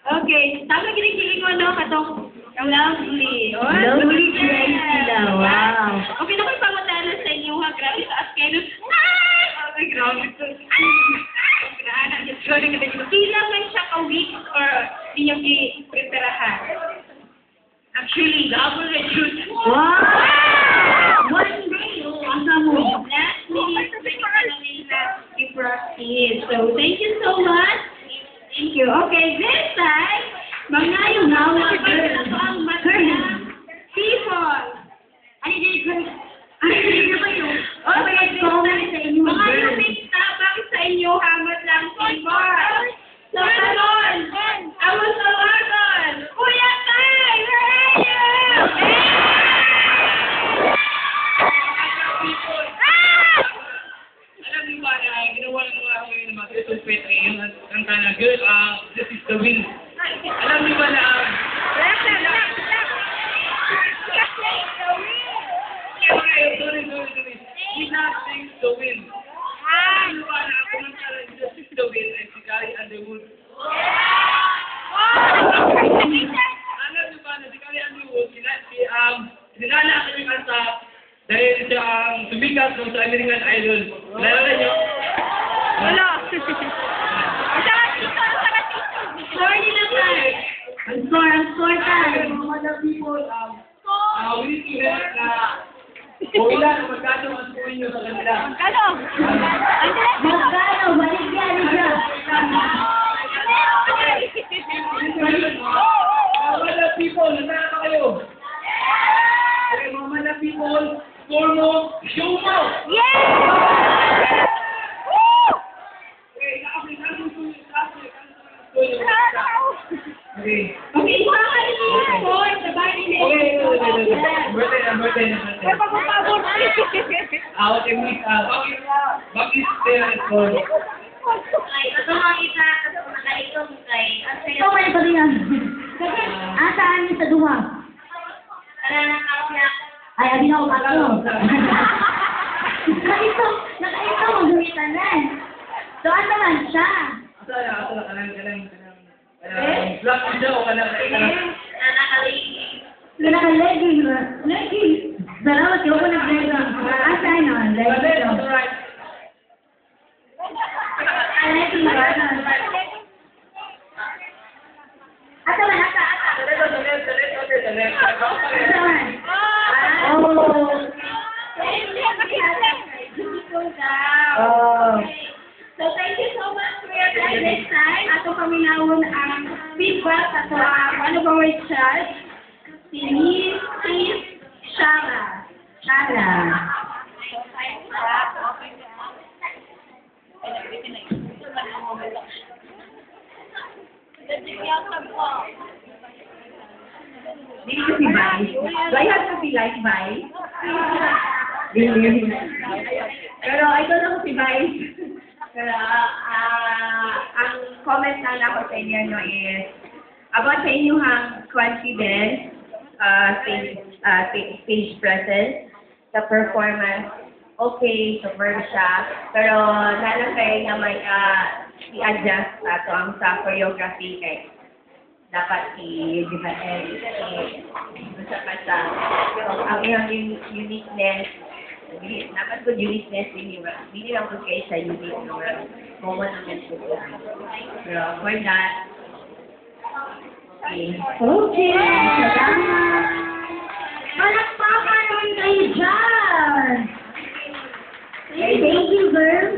Okay, tama kinikilig mo, no? Katong, lovely. Oh, Lovely guys sila, wow. Okay, na kung pangutana sa inyo, ha? Grabe sa askeno. Ay, grabe to. Kailan man siya ka-week or di niyo i-preparahan? Actually, double reduce. Wow! One day, oh, ang mo. Last minute, i-practice. So, thank you so much. Thank you. Okay, this time, mga yung hawak girl. Ang matang people. Ay, di ko. Ay, di ba yun? Okay, comment sa inyo, mga girl. yung may tabang sa inyo, hamat lang people. So, karon, awan sa wagon. Kuya Tay, where are you? Alam niyo ba na ginawa ng mga ako yung mga Christmas Petri, yung ang kana, girl, this is the win. Alam niyo ba na, sorry. He's not saying the win. Alam niyo ba na ako ng kana, this is the win, and si Carrie Underwood. Alam niyo ba na si Carrie Underwood, sinala kami kanta, dahil siya ang sumikat ng sa American Idol. Nalala niyo? Wala. Sorry na tayo. Ang score tayo. Mga people, we need to help na kung ilan ang magkano ang score nyo sa kanila. Magkano? Magkano? Balik yan, siya. Mga people, nasaan na kayo? score mo, show mo! Yeah! Woo! Okay. Okay, bakal niya po. Sabay niya. Birthday na. May pagpapabot. Out and meet bakit tayo ito? Ay, ito makita. Ito nakaitom kay. Ito may ito yan. Saan niyo sa duha? Para nakapya. Ay, abin ako bago. Nakaitong magamitan na eh. Doon naman siya. Asa kanang. Black siya o kanang. Nakaligid. Naka-legging. Legging. Salamat yung ako nag-legging. Saan na? Legging. Legging ba? Asa man, asa. Asa man. So, thank you so much for your time this time. Ato paminawon ang feedback ato ang ano ba word chat? Si Miss Shara. Shara. Dili ko si Vice. Do I have to be like Vice? Dili. Pero ito na ko si Vice. Pero ang comment lang ako sa inyo no, is about sa inyong confidence, stage presence, sa performance, okay, superb siya. Pero nalang kayo na may i-adjust ato ang sa choreography kay dapat basta pa sa ang iyong uniqueness. Dapat ko uniqueness din lang ko kayo sa unique no moment naman po. Pero for that, okay. Salamat! Palakpakan naman kayo dyan! Thank you, girl!